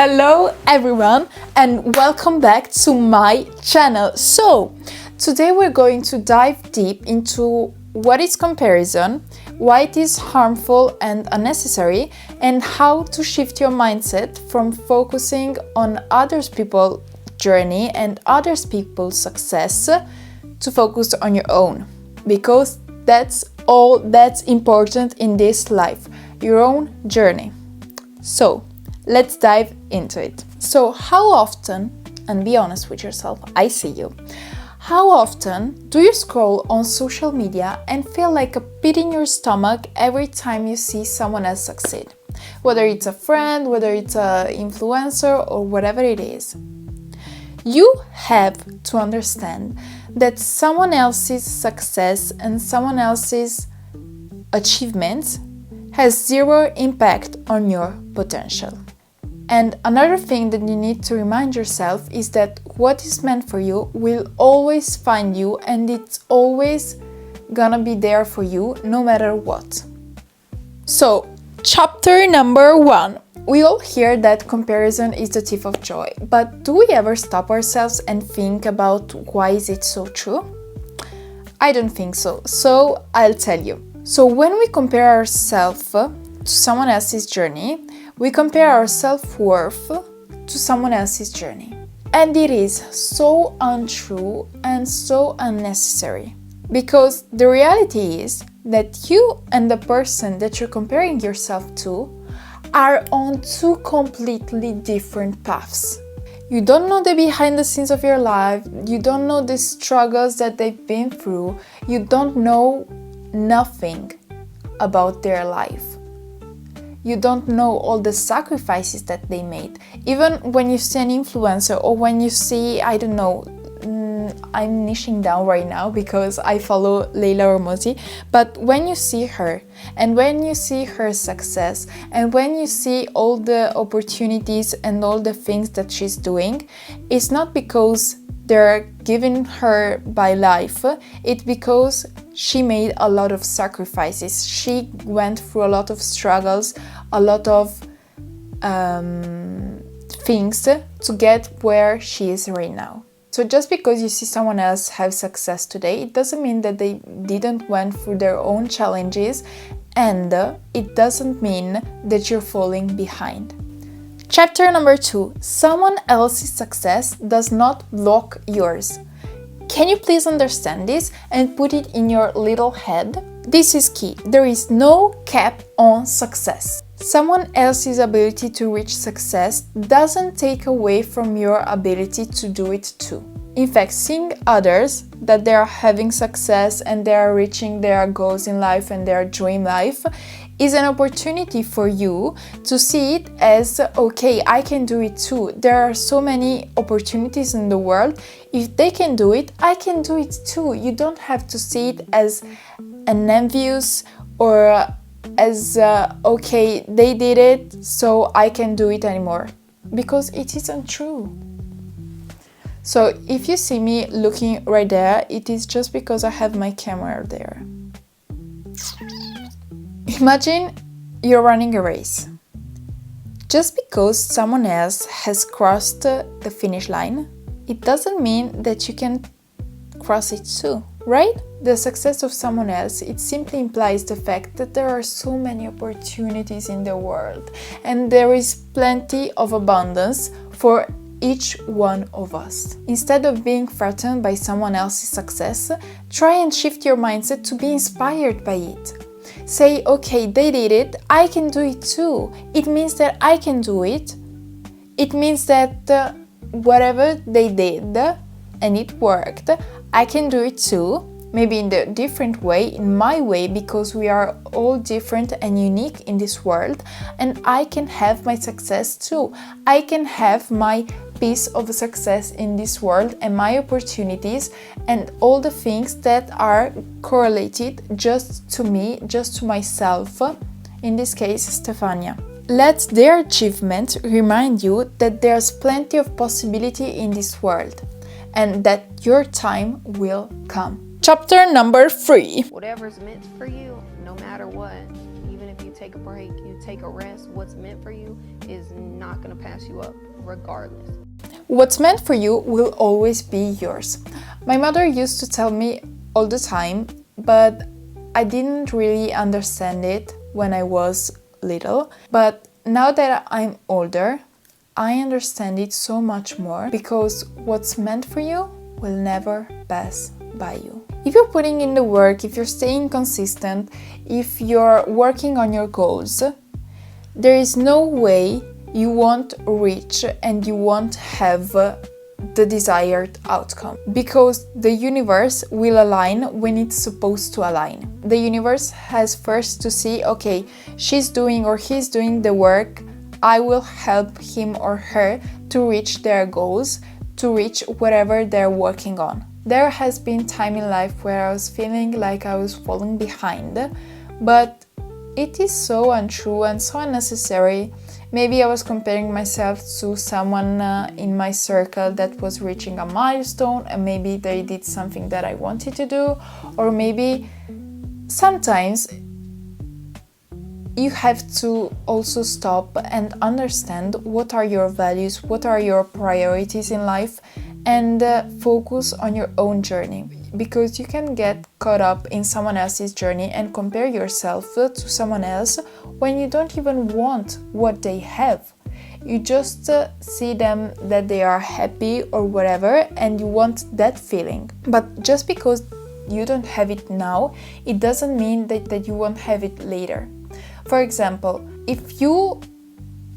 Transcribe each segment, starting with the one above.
Hello everyone and welcome back to my channel. So today we're going to dive deep into what is comparison, why it is harmful and unnecessary, and how to shift your mindset from focusing on others people's journey and others people's success to focus on your own, because that's all that's important in this life, your own journey. So let's dive into it. So how often, and be honest with yourself, I see you, how often do you scroll on social media and feel like a pit in your stomach every time you see someone else succeed? Whether it's a friend, whether it's an influencer, or whatever it is. You have to understand that someone else's success and someone else's achievements has zero impact on your potential. And another thing that you need to remind yourself is that what is meant for you will always find you, and it's always gonna be there for you no matter what. So, chapter number 1. We all hear that comparison is the thief of joy, but do we ever stop ourselves and think about why is it so true? I don't think so, so I'll tell you. So when we compare ourselves to someone else's journey, we compare our self-worth to someone else's journey. And it is so untrue and so unnecessary. Because the reality is that you and the person that you're comparing yourself to are on two completely different paths. You don't know the behind the scenes of your life, you don't know the struggles that they've been through, you don't know nothing about their life. You don't know all the sacrifices that they made. Even when you see an influencer, or when you see, I don't know, I'm niching down right now because I follow Leila Hormozi, but when you see her and when you see her success and when you see all the opportunities and all the things that she's doing, it's not because they're given her by life, it's because she made a lot of sacrifices. She went through a lot of struggles, a lot of things to get where she is right now. So just because you see someone else have success today, it doesn't mean that they didn't went through their own challenges, and it doesn't mean that you're falling behind. Chapter number 2. Someone else's success does not block yours. Can you please understand this and put it in your little head? This is key. There is no cap on success. Someone else's ability to reach success doesn't take away from your ability to do it too. In fact, seeing others that they are having success and they are reaching their goals in life and their dream life is an opportunity for you to see it as, okay, I can do it too. There are so many opportunities in the world. If they can do it, I can do it too. You don't have to see it as an envious or as, okay, they did it, so I can do it anymore. Because it isn't true. So if you see me looking right there, it is just because I have my camera there. Imagine you're running a race. Just because someone else has crossed the finish line, it doesn't mean that you can cross it too, right? The success of someone else, it simply implies the fact that there are so many opportunities in the world and there is plenty of abundance for each one of us. Instead of being threatened by someone else's success, try and shift your mindset to be inspired by it. Say, okay, they did it, I can do it too. It means that I can do it. It means that whatever they did and it worked, I can do it too. Maybe in a different way, in my way, because we are all different and unique in this world, and I can have my success too. I can have my piece of success in this world and my opportunities and all the things that are correlated just to me, just to myself, in this case, Stefania. Let their achievement remind you that there's plenty of possibility in this world and that your time will come. Chapter number 3. Whatever's meant for you, no matter what, even if you take a break, you take a rest, what's meant for you is not going to pass you up regardless. What's meant for you will always be yours. My mother used to tell me all the time, but I didn't really understand it when I was little. But now that I'm older, I understand it so much more, because what's meant for you will never pass by you. If you're putting in the work, if you're staying consistent, if you're working on your goals, there is no way you won't reach and you won't have the desired outcome, because the universe will align when it's supposed to align. The universe has first to see, okay, she's doing or he's doing the work, I will help him or her to reach their goals, to reach whatever they're working on. There has been time in life where I was feeling like I was falling behind, but it is so untrue and so unnecessary. Maybe I was comparing myself to someone in my circle that was reaching a milestone, and maybe they did something that I wanted to do, or maybe sometimes you have to also stop and understand what are your values, what are your priorities in life, and focus on your own journey, because you can get caught up in someone else's journey and compare yourself to someone else when you don't even want what they have. You just see them that they are happy or whatever, and you want that feeling. But just because you don't have it now, it doesn't mean that you won't have it later. For example, if you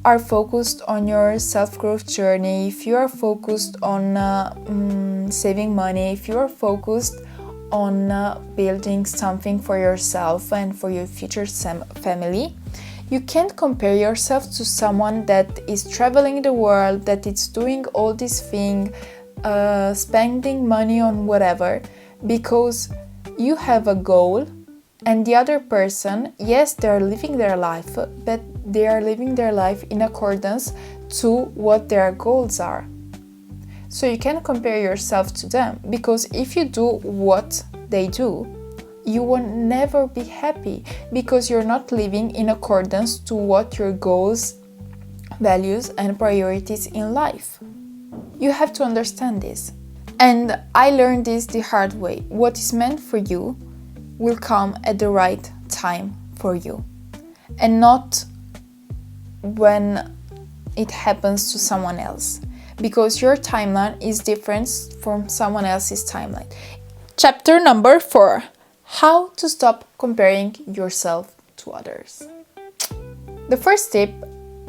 are focused on your self-growth journey, if you are focused on saving money, if you are focused on building something for yourself and for your future family, you can't compare yourself to someone that is traveling the world, that is doing all these things, spending money on whatever, because you have a goal. And the other person, yes, they are living their life, but they are living their life in accordance to what their goals are. So you can't compare yourself to them, because if you do what they do, you will never be happy, because you're not living in accordance to what your goals, values, and priorities in life. You have to understand this. And I learned this the hard way. What is meant for you will come at the right time for you, and not when it happens to someone else, because your timeline is different from someone else's timeline. Chapter number 4: how to stop comparing yourself to others. The first tip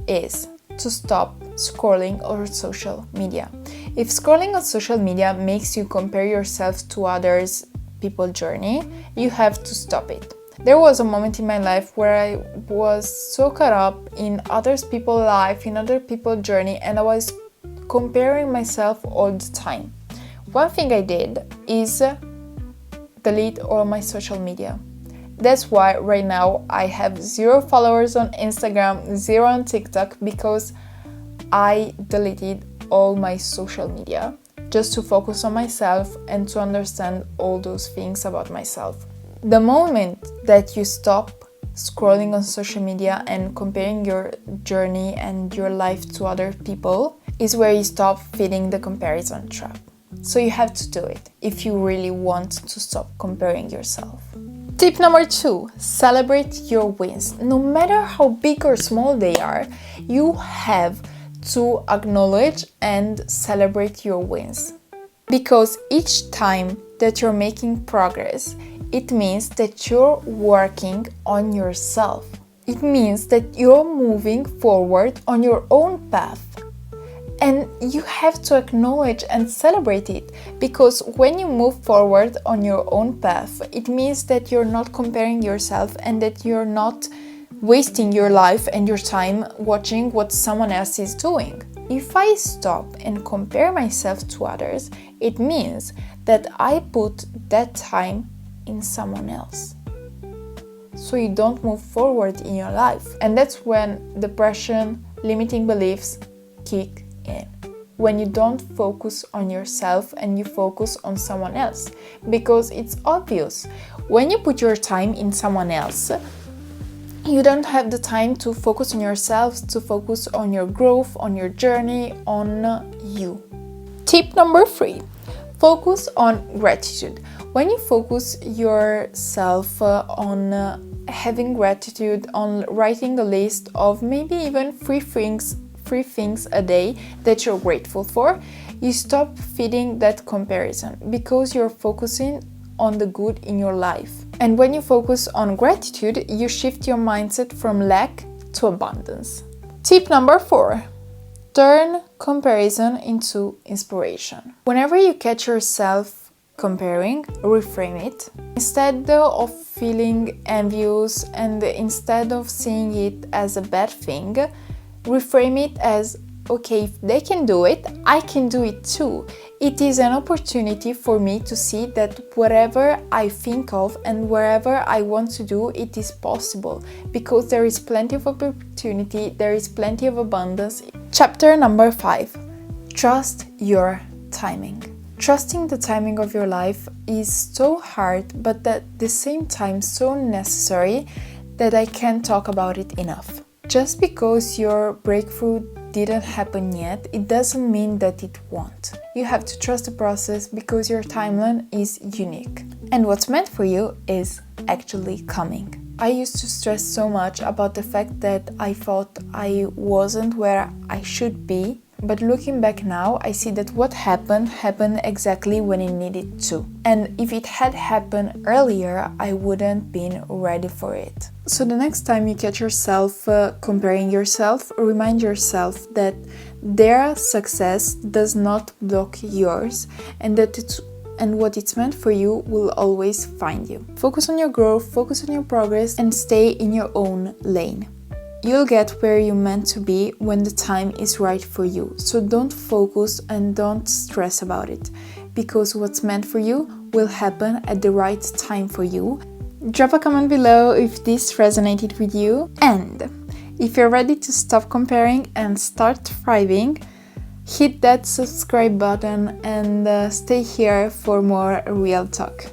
is to stop scrolling on social media. If scrolling on social media makes you compare yourself to others' people's journey, you have to stop it. There was a moment in my life where I was so caught up in other people's life, in other people's journey, and I was comparing myself all the time. One thing I did is delete all my social media. That's why right now I have 0 followers on Instagram, 0 on TikTok, because I deleted all my social media just to focus on myself and to understand all those things about myself. The moment that you stop scrolling on social media and comparing your journey and your life to other people is where you stop feeding the comparison trap. So you have to do it if you really want to stop comparing yourself. Tip number 2, celebrate your wins. No matter how big or small they are, you have to acknowledge and celebrate your wins. Because each time that you're making progress, it means that you're working on yourself. It means that you're moving forward on your own path. And you have to acknowledge and celebrate it, because when you move forward on your own path, it means that you're not comparing yourself and that you're not wasting your life and your time watching what someone else is doing. If I stop and compare myself to others, it means that I put that time in someone else. So you don't move forward in your life. And that's when depression, limiting beliefs kick in. When you don't focus on yourself and you focus on someone else. Because it's obvious. When you put your time in someone else, you don't have the time to focus on yourself, to focus on your growth, on your journey, on you. Tip number 3, focus on gratitude. When you focus yourself on having gratitude, on writing a list of maybe even three things a day that you're grateful for, you stop feeding that comparison because you're focusing on the good in your life. And when you focus on gratitude, you shift your mindset from lack to abundance. Tip number 4, turn comparison into inspiration. Whenever you catch yourself comparing, reframe it. Instead of feeling envious and instead of seeing it as a bad thing, reframe it as, okay, if they can do it, I can do it too. It is an opportunity for me to see that whatever I think of and wherever I want to do, it is possible, because there is plenty of opportunity, there is plenty of abundance. Chapter number 5, trust your timing. Trusting the timing of your life is so hard, but at the same time so necessary that I can't talk about it enough. Just because your breakthrough didn't happen yet, it doesn't mean that it won't. You have to trust the process because your timeline is unique. And what's meant for you is actually coming. I used to stress so much about the fact that I thought I wasn't where I should be. But looking back now, I see that what happened exactly when it needed to. And if it had happened earlier, I wouldn't been ready for it. So the next time you catch yourself comparing yourself, remind yourself that their success does not block yours, and that what it's meant for you will always find you. Focus on your growth, focus on your progress, and stay in your own lane. You'll get where you're meant to be when the time is right for you. So don't focus and don't stress about it, because what's meant for you will happen at the right time for you. Drop a comment below if this resonated with you, and if you're ready to stop comparing and start thriving, hit that subscribe button and stay here for more real talk.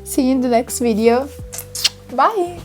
See you in the next video. Bye!